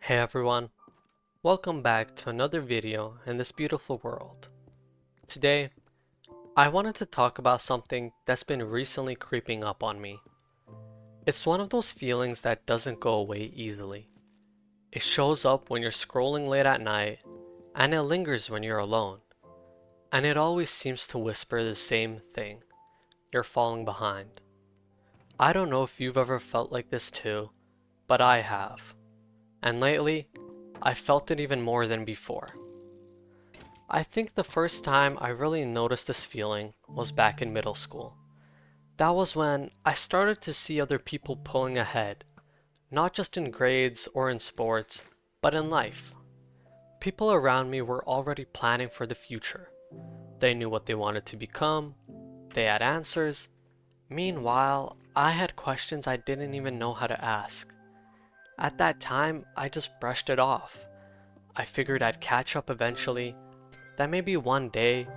Hey everyone, welcome back to another video in this beautiful world. Today, I wanted to talk about something that's been recently creeping up on me. It's one of those feelings that doesn't go away easily. It shows up when you're scrolling late at night, and it lingers when you're alone. And it always seems to whisper the same thing: you're falling behind. I don't know if you've ever felt like this too, but I have. And lately, I felt it even more than before. I think the first time I really noticed this feeling was back in middle school. That was when I started to see other people pulling ahead, not just in grades or in sports, but in life. People around me were already planning for the future. They knew what they wanted to become, they had answers. Meanwhile, I had questions I didn't even know how to ask. At that time, I just brushed it off. I figured I'd catch up eventually, that maybe one day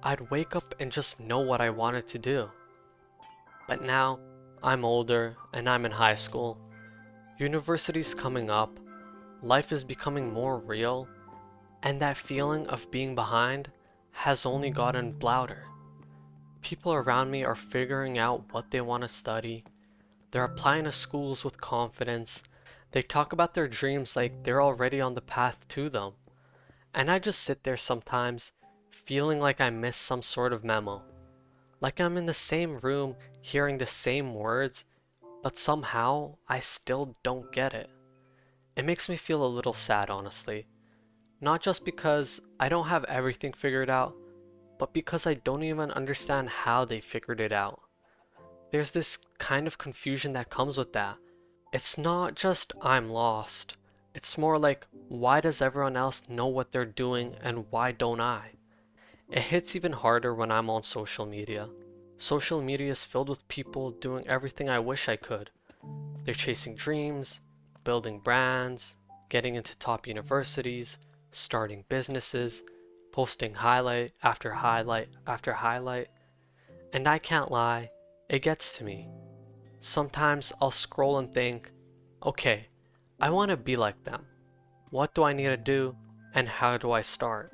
I'd wake up and just know what I wanted to do. But now, I'm older and I'm in high school. University's coming up, life is becoming more real, and that feeling of being behind has only gotten louder. People around me are figuring out what they want to study. They're applying to schools with confidence. They talk about their dreams like they're already on the path to them. And I just sit there sometimes, feeling like I missed some sort of memo. Like I'm in the same room, hearing the same words, but somehow I still don't get it. It makes me feel a little sad, honestly. Not just because I don't have everything figured out, but because I don't even understand how they figured it out. There's this kind of confusion that comes with that. It's not just I'm lost. It's more like, why does everyone else know what they're doing and why don't I? It hits even harder when I'm on social media. Social media is filled with people doing everything I wish I could. They're chasing dreams, building brands, getting into top universities, starting businesses, posting highlight after highlight after highlight. And I can't lie, it gets to me. Sometimes I'll scroll and think, okay, I want to be like them. What do I need to do and how do I start?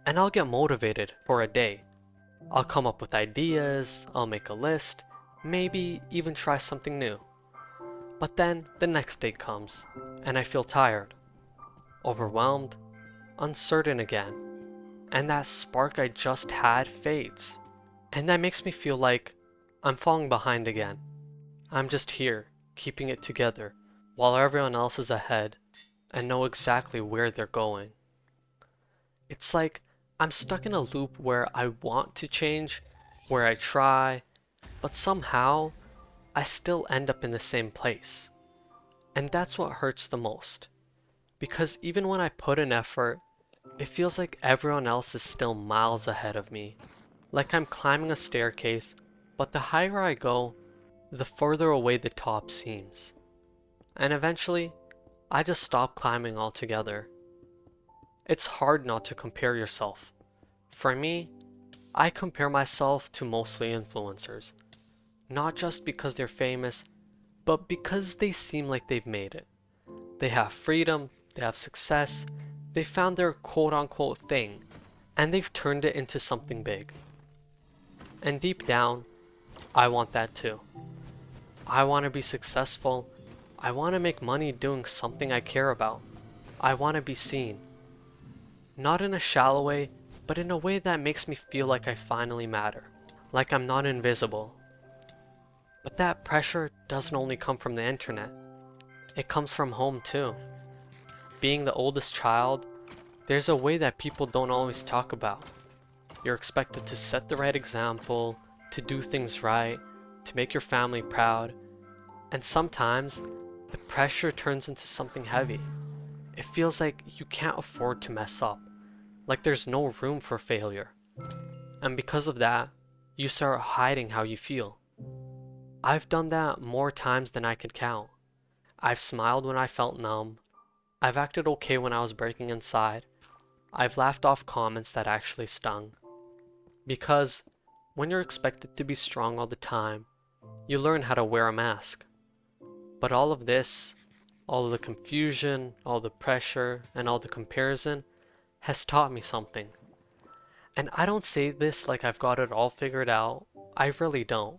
And I'll get motivated for a day. I'll come up with ideas, I'll make a list, maybe even try something new. But then the next day comes and I feel tired, overwhelmed, uncertain again, and that spark I just had fades. And that makes me feel like I'm falling behind again. I'm just here, keeping it together, while everyone else is ahead and know exactly where they're going. It's like I'm stuck in a loop where I want to change, where I try, but somehow I still end up in the same place. And that's what hurts the most. Because even when I put in effort, it feels like everyone else is still miles ahead of me. Like I'm climbing a staircase, but the higher I go, the further away the top seems. And eventually, I just stop climbing altogether. It's hard not to compare yourself. For me, I compare myself to mostly influencers. Not just because they're famous, but because they seem like they've made it. They have freedom, they have success, they found their quote-unquote thing, and they've turned it into something big. And deep down, I want that too. I want to be successful. I want to make money doing something I care about. I want to be seen. Not in a shallow way, but in a way that makes me feel like I finally matter. Like I'm not invisible. But that pressure doesn't only come from the internet. It comes from home too. Being the oldest child, there's a way that people don't always talk about. You're expected to set the right example, to do things right, to make your family proud. And sometimes, the pressure turns into something heavy. It feels like you can't afford to mess up, like there's no room for failure. And because of that, you start hiding how you feel. I've done that more times than I could count. I've smiled when I felt numb. I've acted okay when I was breaking inside. I've laughed off comments that actually stung. Because when you're expected to be strong all the time, you learn how to wear a mask. But all of this all of the confusion, all the pressure, and all the comparison has taught me something. And I don't say this like I've got it all figured out. I really don't.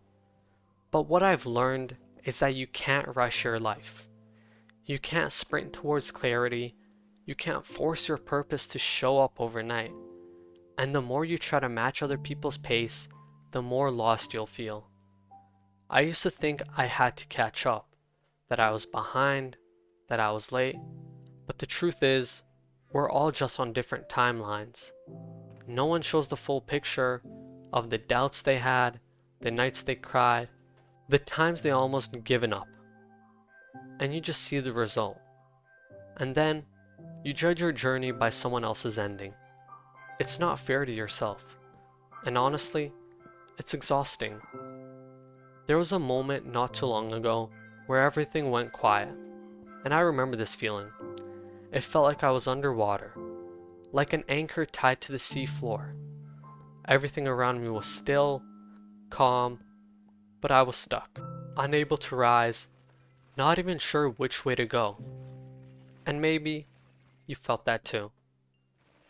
But what I've learned is that you can't rush your life. You can't sprint towards clarity. You can't force your purpose to show up overnight. And the more you try to match other people's pace, the more lost you'll feel. I used to think I had to catch up, that I was behind, that I was late. But the truth is, we're all just on different timelines. No one shows the full picture of the doubts they had, the nights they cried, the times they almost given up. And you just see the result. And then you judge your journey by someone else's ending. It's not fair to yourself. And honestly, it's exhausting. There was a moment not too long ago where everything went quiet. And I remember this feeling. It felt like I was underwater, like an anchor tied to the sea floor. Everything around me was still, calm, but I was stuck, unable to rise, not even sure which way to go. And maybe you felt that too.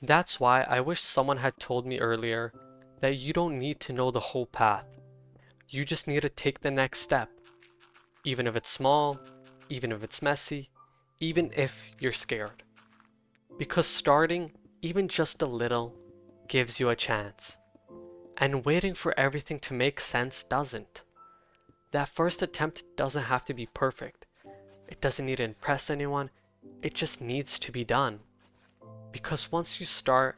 That's why I wish someone had told me earlier that you don't need to know the whole path. You just need to take the next step, even if it's small, even if it's messy, even if you're scared. Because starting, even just a little, gives you a chance. And waiting for everything to make sense doesn't. That first attempt doesn't have to be perfect. It doesn't need to impress anyone. It just needs to be done. Because once you start,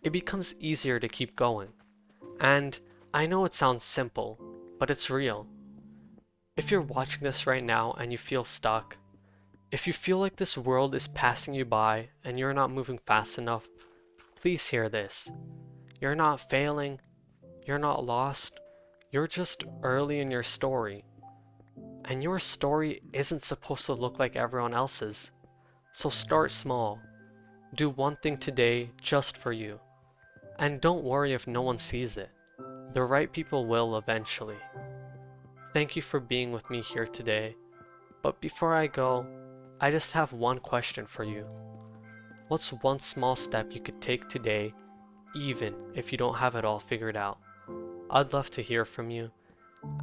it becomes easier to keep going. And I know it sounds simple, but it's real. If you're watching this right now and you feel stuck, if you feel like this world is passing you by and you're not moving fast enough, please hear this. You're not failing. You're not lost. You're just early in your story. And your story isn't supposed to look like everyone else's. So start small. Do one thing today just for you. And don't worry if no one sees it. The right people will eventually. Thank you for being with me here today. But before I go, I just have one question for you. What's one small step you could take today, even if you don't have it all figured out? I'd love to hear from you.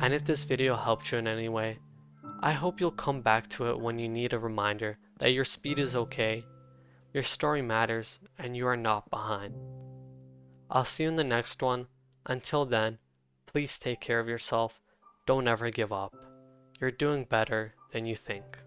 And if this video helped you in any way, I hope you'll come back to it when you need a reminder that your speed is okay, your story matters, and you are not behind. I'll see you in the next one. Until then, please take care of yourself. Don't ever give up. You're doing better than you think.